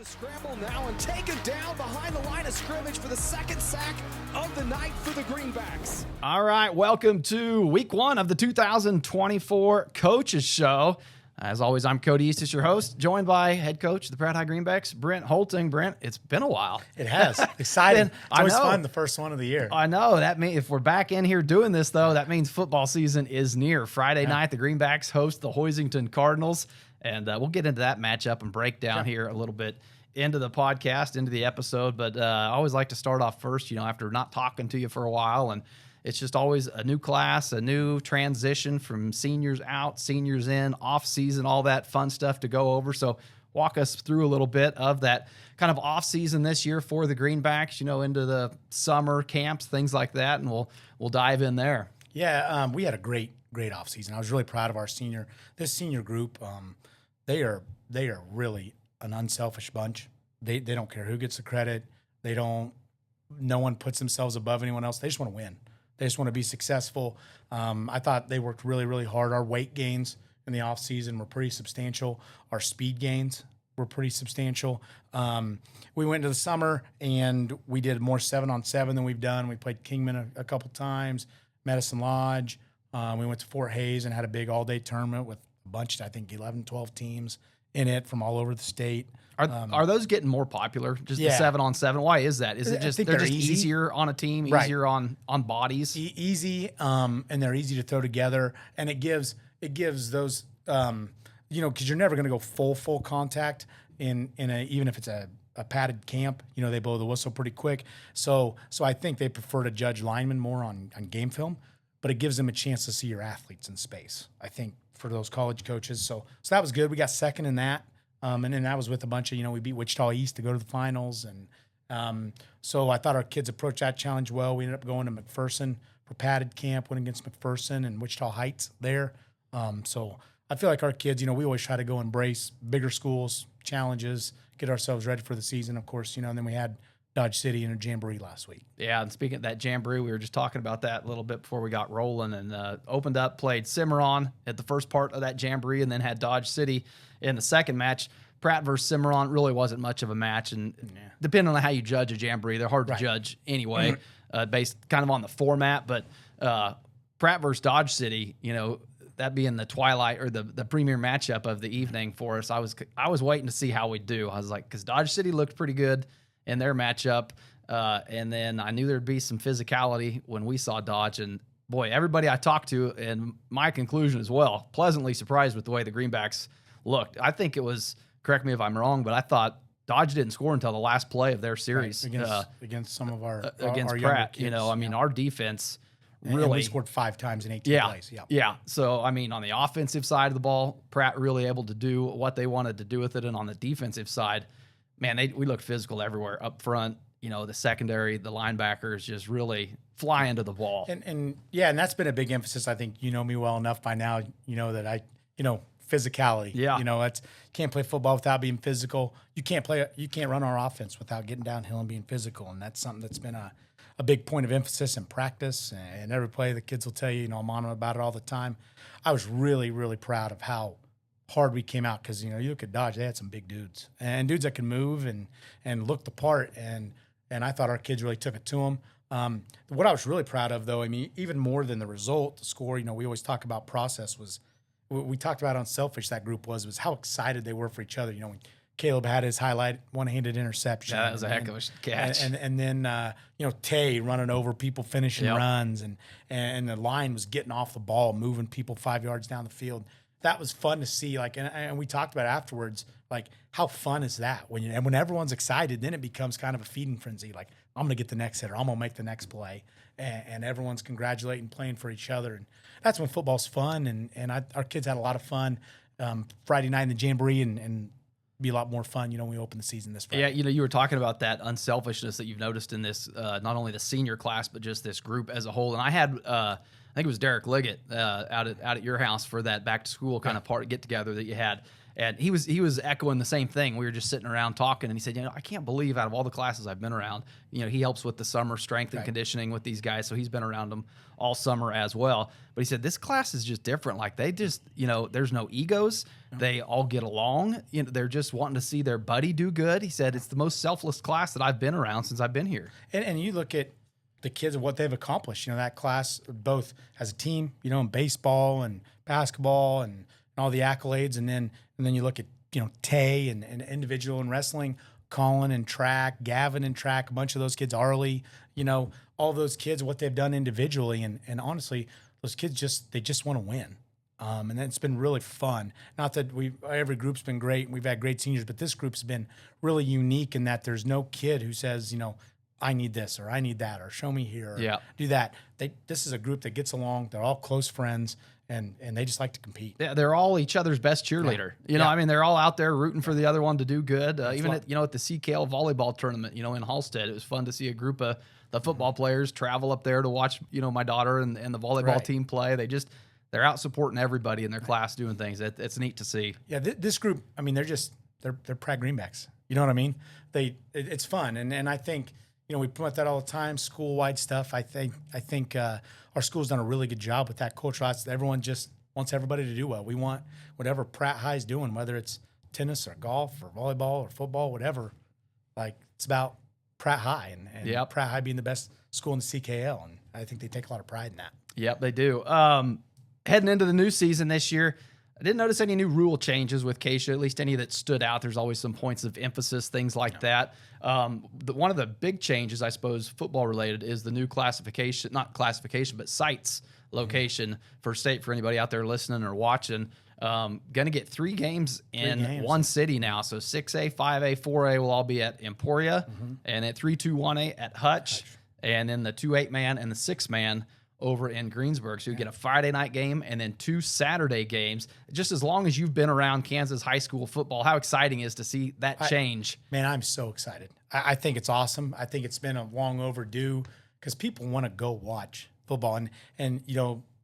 to scramble now and take it down behind the line of scrimmage for the second sack of the night for the Greenbacks. All right, welcome to week one of the 2024 Coaches Show. As always, I'm Cody Eastis, your host, joined by head coach of the Pratt High Greenbacks, Brent Hoelting. Brent, it's been a while. It has. Exciting. It's always fun, the first one of the year. I know. That means if we're back in here doing this, though, that means football season is near. Friday night, the Greenbacks host the Hoisington Cardinals, and we'll get into that matchup and break down here a little bit into the podcast, into the episode. But I always like to start off first, after not talking to you for a while, and it's just always a new class, a new transition from seniors out, seniors in, off season, all that fun stuff to go over. So walk us through a little bit of that kind of off season this year for the Greenbacks, into the summer camps, things like that, and we'll dive in there. Yeah, we had a great off season. I was really proud of this senior group. They are really an unselfish bunch. They don't care who gets the credit. No one puts themselves above anyone else. They just want to win. They just want to be successful. I thought they worked really, really hard. Our weight gains in the offseason were pretty substantial. Our speed gains were pretty substantial. We went into the summer, and we did more 7-on-7 than we've done. We played Kingman a couple times, Medicine Lodge. We went to Fort Hays and had a big all-day tournament with a bunch, I think 11, 12 teams in it from all over the state. Are those getting more popular? Just the 7-on-7? Why is that? Is it just they're just easier on a team, easier on bodies? Easy, and they're easy to throw together, and it gives those because you're never going to go full contact in even if it's a padded camp. They blow the whistle pretty quick. So I think they prefer to judge linemen more on game film, but it gives them a chance to see your athletes in space, I think, for those college coaches. So that was good. We got second in that. And then that was with a bunch of, we beat Wichita East to go to the finals. And so I thought our kids approached that challenge well. We ended up going to McPherson for padded camp, went against McPherson and Wichita Heights there. So I feel like our kids, we always try to go embrace bigger schools, challenges, get ourselves ready for the season, of course, and then we had Dodge City in a jamboree last week. Yeah, and speaking of that jamboree, we were just talking about that a little bit before we got rolling, and opened up, played Cimarron at the first part of that jamboree, and then had Dodge City in the second match. Pratt versus Cimarron really wasn't much of a match, and depending on how you judge a jamboree, they're hard to judge anyway, based kind of on the format. But Pratt versus Dodge City, that being the twilight or the premier matchup of the evening for us, I was waiting to see how we'd do. I was like, because Dodge City looked pretty good in their matchup, and then I knew there'd be some physicality when we saw Dodge, and boy, everybody I talked to, and my conclusion as well, pleasantly surprised with the way the Greenbacks looked. I think it was, correct me if I'm wrong, but I thought Dodge didn't score until the last play of their series against some of our against our Pratt. kids, our defense really, and we scored 5 times in 18 plays. Yeah. So on the offensive side of the ball, Pratt really able to do what they wanted to do with it, and on the defensive side, man, we looked physical everywhere up front. The secondary, the linebackers just really fly into the ball. And that's been a big emphasis. I think you know me well enough by now. That physicality. Yeah. Can't play football without being physical. You can't run our offense without getting downhill and being physical. And that's something that's been a big point of emphasis in practice. And every play, the kids will tell you, I'm on them about it all the time. I was really, really proud of how hard we came out, because you look at Dodge, they had some big dudes and dudes that can move and look the part, and I thought our kids really took it to them. What I was really proud of, though, even more than the result, the score, we always talk about process, was we talked about how unselfish that group was how excited they were for each other. When Caleb had his highlight one-handed interception, that was a heck of a catch, and then Tay running over people, finishing runs, and the line was getting off the ball, moving people 5 yards down the field. That was fun to see, and we talked about it afterwards, how fun is that? When everyone's excited, then it becomes kind of a feeding frenzy. I'm going to get the next hitter, I'm going to make the next play, and everyone's congratulating, playing for each other, and that's when football's fun. And our kids had a lot of fun Friday night in the jamboree, and be a lot more fun, when we open the season this Friday. Yeah, you were talking about that unselfishness that you've noticed in this, not only the senior class, but just this group as a whole. And I had, I think it was Derek Liggett out at your house for that back to school kind of part get together that you had. And he was echoing the same thing. We were just sitting around talking, and he said, I can't believe out of all the classes I've been around, he helps with the summer strength and conditioning with these guys, so he's been around them all summer as well. But he said this class is just different. Like they just, there's no egos. They all get along. They're just wanting to see their buddy do good. He said it's the most selfless class that I've been around since I've been here. And you look at the kids and what they've accomplished. That class both as a team, in baseball and basketball and all the accolades, and then you look at Tay and individual in wrestling, Colin in track, Gavin in track, a bunch of those kids, Arlie, all those kids, what they've done individually, and honestly, those kids just want to win. And it's been really fun. Not that every group's been great and we've had great seniors, but this group's been really unique in that there's no kid who says, I need this or I need that or show me here or do that. This is a group that gets along. They're all close friends and they just like to compete. Yeah, they're all each other's best cheerleader. They're all out there rooting for the other one to do good. Even at the CKL volleyball tournament, in Halstead, it was fun to see a group of the football players travel up there to watch, my daughter and the volleyball team play. They're out supporting everybody in their class doing things. It's neat to see. Yeah, this group, they're Pratt Greenbacks. You know what I mean? It's fun, and I think we promote that all the time. School-wide stuff. I think our school's done a really good job with that culture. Everyone just wants everybody to do well. We want whatever Pratt High's doing, whether it's tennis or golf or volleyball or football, whatever. Like it's about Pratt High and Pratt High being the best school in the CKL, and I think they take a lot of pride in that. Yep, they do. Heading into the new season this year, I didn't notice any new rule changes with Keisha, at least any that stood out. There's always some points of emphasis, things like that. One of the big changes, I suppose, football related, is the new classification, not classification, but sites location for state for anybody out there listening or watching. Going to get 3 games in one city now. So 6A, 5A, 4A will all be at Emporia, and at 3-2-1A at Hutch, and then the 2-8-man and the 6-man over in Greensburg. So you get a Friday night game and then 2 Saturday games. Just as long as you've been around Kansas high school football, how exciting is to see that change? Man, I'm so excited. I think it's awesome. I think it's been a long overdue because people want to go watch football. And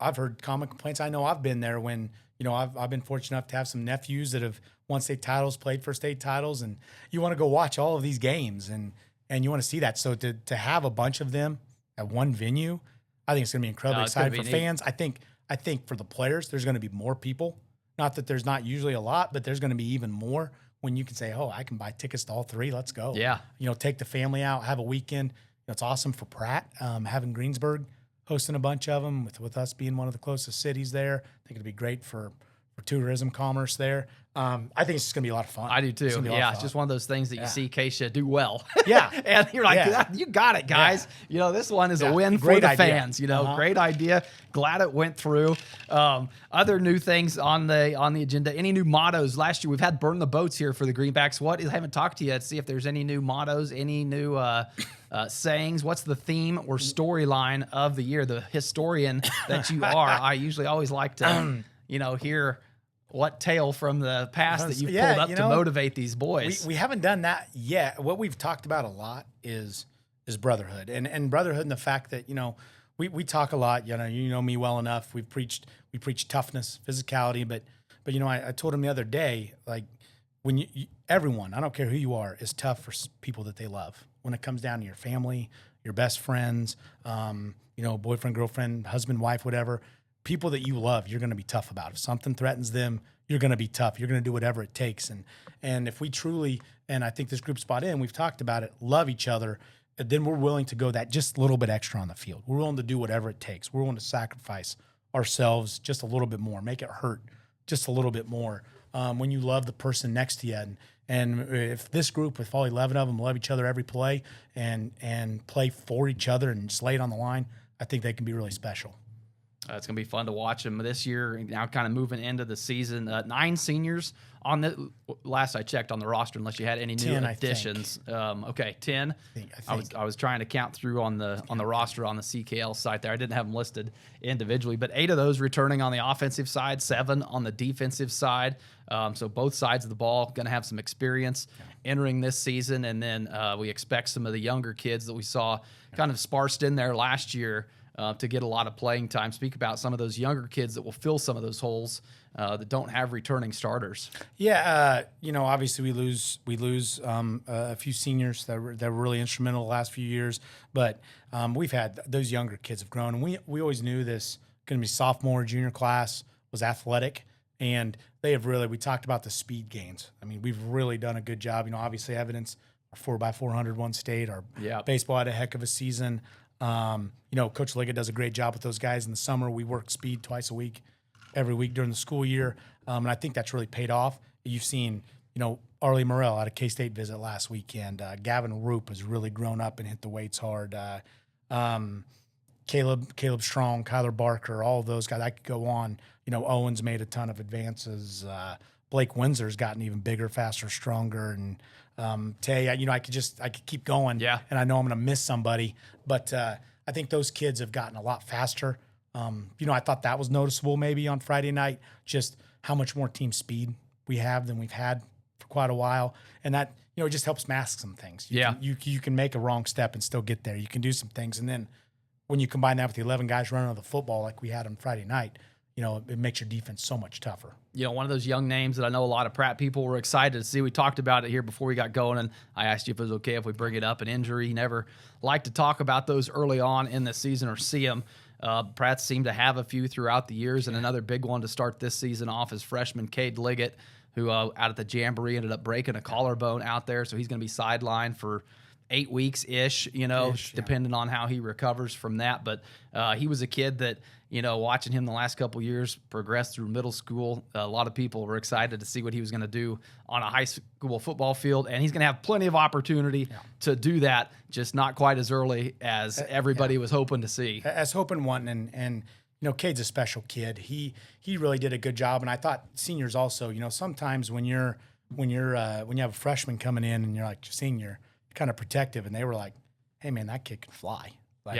I've heard common complaints. I know I've been there when, I've been fortunate enough to have some nephews that have won state titles, played for state titles, and you want to go watch all of these games and you want to see that. So to have a bunch of them at one venue, I think it's going to be incredibly exciting for fans. I think for the players, there's going to be more people. Not that there's not usually a lot, but there's going to be even more when you can say, "Oh, I can buy tickets to all 3. Let's go." Yeah. Take the family out, have a weekend. It's awesome for Pratt having Greensburg hosting a bunch of them with us being one of the closest cities there. I think it'd be great for tourism commerce there. I think it's just going to be a lot of fun. I do too. It's just one of those things that you see Keisha do well. Yeah. And you're like, you got it, guys. Yeah. This one is a win for the fans. Great idea. Glad it went through. Other new things on the agenda. Any new mottos? Last year we've had Burn the Boats here for the Greenbacks. I haven't talked to you yet to see if there's any new mottos, any new sayings. What's the theme or storyline of the year? The historian that you are. I usually always like to hear what tale from the past that you've pulled up to motivate these boys. We haven't done that yet. What we've talked about a lot is brotherhood and brotherhood, and the fact that we talk a lot. You know me well enough. We preach toughness, physicality, but I told him the other day, like when everyone, I don't care who you are, is tough for people that they love. When it comes down to your family, your best friends, boyfriend, girlfriend, husband, wife, whatever. People that you love, you're going to be tough about. If something threatens them, you're going to be tough. You're going to do whatever it takes. And if we truly, and I think this group's bought in, we've talked about it, love each other, then we're willing to go that just a little bit extra on the field. We're willing to do whatever it takes. We're willing to sacrifice ourselves just a little bit more, make it hurt just a little bit more when you love the person next to you. And if this group, with all 11 of them, love each other every play and play for each other and just lay it on the line, I think they can be really special. It's going to be fun to watch them this year. Now kind of moving into the season. 9 seniors on the last I checked on the roster, unless you had any new 10, additions. Okay, 10. I was trying to count through on the roster on the CKL site there. I didn't have them listed individually, but 8 of those returning on the offensive side, 7 on the defensive side. So both sides of the ball going to have some experience entering this season, and then we expect some of the younger kids that we saw kind of sparsed in there last year to get a lot of playing time. Speak about some of those younger kids that will fill some of those holes that don't have returning starters. Yeah, obviously we lose a few seniors that were really instrumental the last few years, but we've had those younger kids have grown, and we always knew this going to be sophomore, junior class was athletic, and they have really. We talked about the speed gains. I mean, we've really done a good job. Obviously evidence our 4x400 one state, our baseball had a heck of a season. Coach Liggett does a great job with those guys in the summer. We work speed twice a week, every week during the school year. And I think that's really paid off. You've seen, Arlie Morrell had a K-State visit last weekend. Gavin Roop has really grown up and hit the weights hard. Caleb Strong, Kyler Barker, all of those guys. I could go on. Owens made a ton of advances. Blake Windsor's gotten even bigger, faster, stronger. And Tay, I could keep going. Yeah. And I know I'm going to miss somebody. But I think those kids have gotten a lot faster. I thought that was noticeable maybe on Friday night, just how much more team speed we have than we've had for quite a while. And that, it just helps mask some things. You can make a wrong step and still get there. You can do some things. And then when you combine that with the 11 guys running the football like we had on Friday night, it makes your defense so much tougher. One of those young names that I know a lot of Pratt people were excited to see. We talked about it here before we got going, and I asked you if it was okay if we bring it up, an injury. You never like to talk about those early on in the season or see them. Pratt seemed to have a few throughout the years, and another big one to start this season off is freshman Cade Liggett, who out at the Jamboree ended up breaking a collarbone out there, so he's going to be sidelined for 8 weeks-ish, depending on how he recovers from that. But he was a kid that, watching him the last couple years progress through middle school, a lot of people were excited to see what he was going to do on a high school football field. And he's going to have plenty of opportunity to do that, just not quite as early as everybody was hoping to see. As hoping wanting, and Cade's a special kid. He really did a good job. And I thought seniors also, sometimes when you have a freshman coming in and you're like senior, kind of protective, and they were like, hey man, that kid can fly.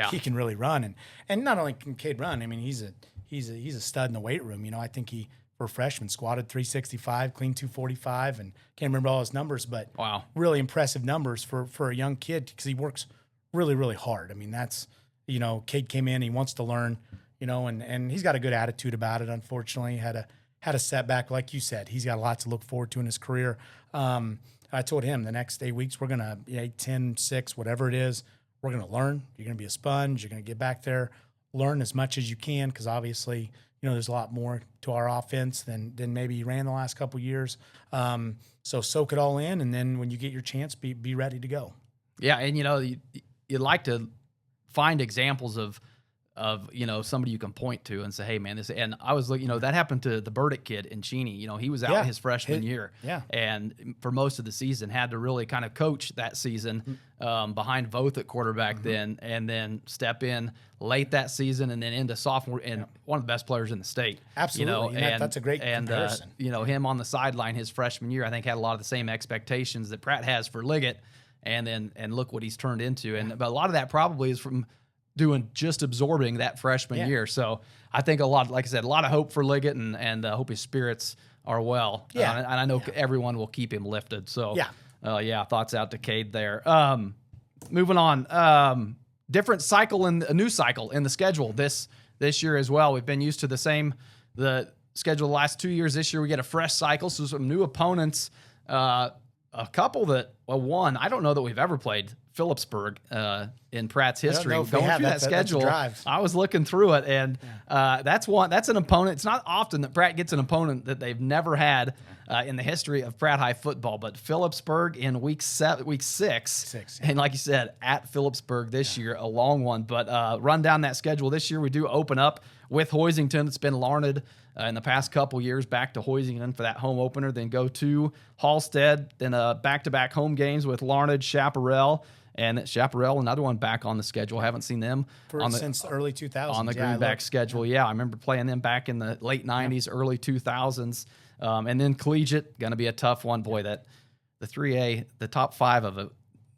He can really run. And not only can Cade run, I mean, he's a stud in the weight room. I think he, for a freshman, squatted 365, clean 245, and can't remember all his numbers, but wow, really impressive numbers for a young kid, because he works really, really hard. I mean, that's, Cade came in, he wants to learn, and he's got a good attitude about it. Unfortunately, had a setback, like you said. He's got a lot to look forward to in his career. I told him the next 8 weeks, we're going to 8, 10, 6, whatever it is, we're going to learn. You're going to be a sponge. You're going to get back there, learn as much as you can, because obviously, there's a lot more to our offense than maybe you ran the last couple of years. So soak it all in, and then when you get your chance, be ready to go. Yeah, and, you'd like to find examples of somebody you can point to and say, hey man, this, and I was looking, that happened to the Burdick kid in Cheney. He was out his freshman year, and for most of the season had to really kind of coach that season behind Voth at quarterback then, and then step in late that season and then into sophomore, and one of the best players in the state. Absolutely, and that's a great comparison. Him on the sideline his freshman year, I think had a lot of the same expectations that Pratt has for Liggett, and look what he's turned into, but a lot of that probably is from just absorbing that freshman year. So I think like I said, a lot of hope for Liggett, and hope his spirits are well. Yeah. And I know everyone will keep him lifted. So thoughts out to Cade there. Moving on, different cycle and a new cycle in the schedule this year as well. We've been used to the schedule the last 2 years. This year we get a fresh cycle. So some new opponents, a couple one, I don't know that we've ever played Phillipsburg in Pratt's history. Going through that schedule, I was looking through it, and that's an opponent. It's not often that Pratt gets an opponent that they've never had in the history of Pratt High football. But Phillipsburg in week 6, and like you said, at Phillipsburg this year, a long one. But run down that schedule this year. We do open up with Hoisington. It's been Larned in the past couple years, back to Hoisington for that home opener. Then go to Halstead. Then back-to-back home games with Larned, Chaparral. And Chaparral, another one back on the schedule. Haven't seen them since the early 2000s. On the Greenback schedule. Yeah, I remember playing them back in the late 90s, early 2000s. And then Collegiate, going to be a tough one. Boy, that the 3A, the top 5 of it,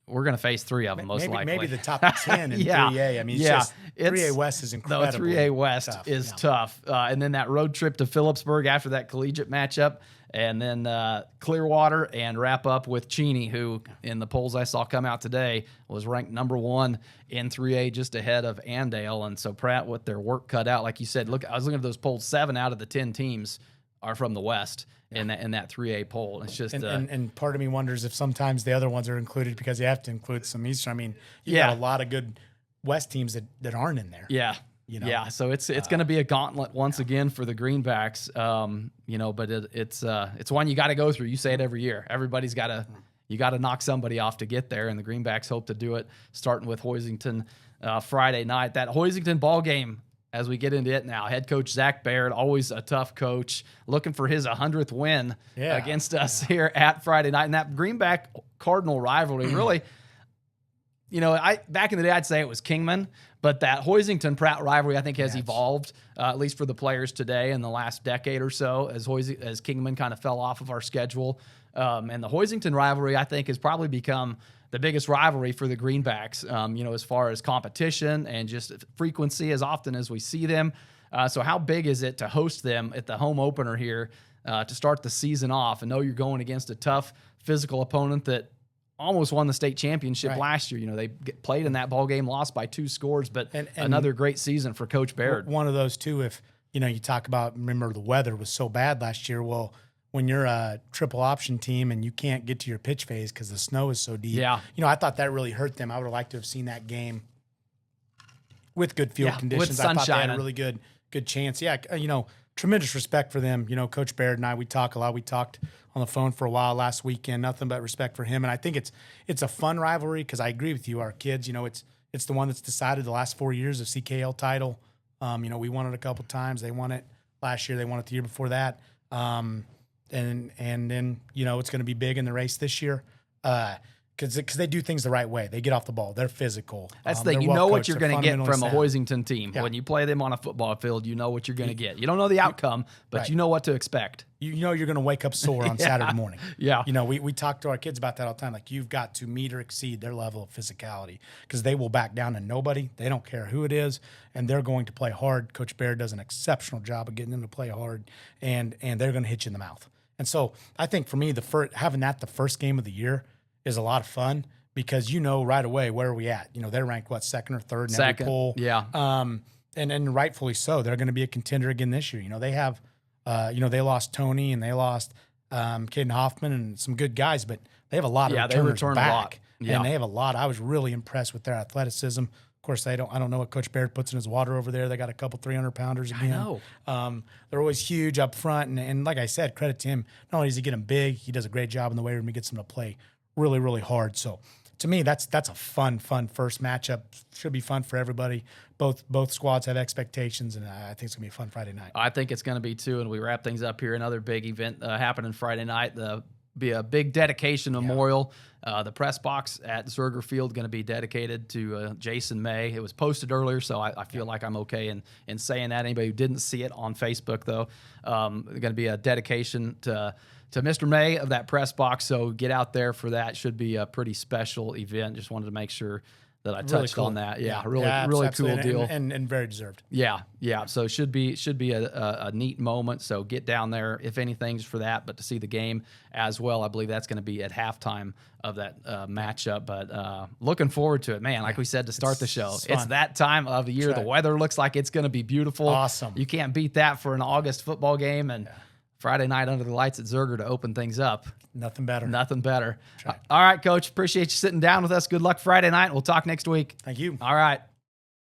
we're going to face 3 of them most likely. Maybe the top 10 in 3A. I mean, it's 3A West is incredible. The 3A West is tough. And then that road trip to Phillipsburg after that Collegiate matchup. and then Clearwater, and wrap up with Cheney, who in the polls I saw come out today was ranked number 1 in 3A, just ahead of Andale. And so Pratt, with their work cut out, like you said, look, I was looking at those polls, 7 out of the 10 teams are from the West in that 3A poll. It's just and part of me wonders if sometimes the other ones are included because you have to include some Eastern. I mean, you got a lot of good West teams that aren't in there. Yeah. You know? Yeah, so it's going to be a gauntlet once again for the Greenbacks. But it's one you got to go through. You say it every year. Everybody's got to you got to knock somebody off to get there, and the Greenbacks hope to do it, starting with Hoisington Friday night. That Hoisington ball game, as we get into it now, head coach Zach Baird, always a tough coach, looking for his 100th win against us here at Friday night. And that Greenback Cardinal rivalry, really, back in the day I'd say it was Kingman, but that Hoisington Pratt rivalry I think has evolved, at least for the players today in the last decade or so, as Kingman kind of fell off of our schedule. And the Hoisington rivalry I think has probably become the biggest rivalry for the Greenbacks, as far as competition and just frequency, as often as we see them. So how big is it to host them at the home opener here to start the season off and know you're going against a tough physical opponent that almost won the state championship last year? They played in that ball game, lost by 2 scores, but and another great season for Coach Baird. One of those too, if you talk about, remember the weather was so bad last year. Well, when you're a triple option team and you can't get to your pitch phase because the snow is so deep, I thought that really hurt them. I would have liked to have seen that game with good field conditions. With I sun thought they had shining. a really good chance. Yeah, tremendous respect for them. Coach Baird and I, we talk a lot. We talked on the phone for a while last weekend. Nothing but respect for him. And I think it's a fun rivalry because I agree with you. Our kids, it's the one that's decided the last 4 years of CKL title. We won it a couple times. They won it last year. They won it the year before that. And then it's going to be big in the race this year. Because they do things the right way. They get off the ball. They're physical. That's the thing. You know what you're going to get from a Hoisington team. Yeah. When you play them on a football field, you know what you're going to get. You don't know the outcome, but you know what to expect. You know you're going to wake up sore on Saturday morning. Yeah. We talk to our kids about that all the time. Like, you've got to meet or exceed their level of physicality because they will back down to nobody. They don't care who it is, and they're going to play hard. Coach Baird does an exceptional job of getting them to play hard, and they're going to hit you in the mouth. And so I think for me, having that the first game of the year is a lot of fun because right away where are we at. They're ranked second or third in every poll. Yeah. And rightfully so. They're going to be a contender again this year. They have, they lost Tony and they lost Caden Hoffman and some good guys, but they have a lot of returners back. A lot. Yeah. And they have a lot. I was really impressed with their athleticism. Of course, I don't know what Coach Baird puts in his water over there. They got a couple 300-pounders again. I know. They're always huge up front, and like I said, credit to him. Not only does he get them big, he does a great job in the weight room. He gets them to play really, really hard. So to me, that's a fun first matchup. Should be fun for everybody. Both squads have expectations, and I think it's gonna be a fun Friday night. I think it's gonna be too. And we wrap things up here. Another big event happening Friday night. Be a big dedication memorial. The press box at Zerger Field going to be dedicated to Jason May. It was posted earlier, so I feel like I'm okay in saying that. Anybody who didn't see it on Facebook, though, going to be a dedication to Mr. May of that press box. So get out there for that. Should be a pretty special event. Just wanted to make sure that I touched on that. Really cool deal. And very deserved. Yeah. So should be a neat moment. So get down there, if anything, just for that, but to see the game as well. I believe that's going to be at halftime of that matchup. But looking forward to it, man. Like we said to start the show, it's that time of the year. Right. The weather looks like it's going to be beautiful. Awesome. You can't beat that for an August football game and Friday night under the lights at Zerger to open things up. Nothing better. All right, Coach. Appreciate you sitting down with us. Good luck Friday night. We'll talk next week. Thank you. All right.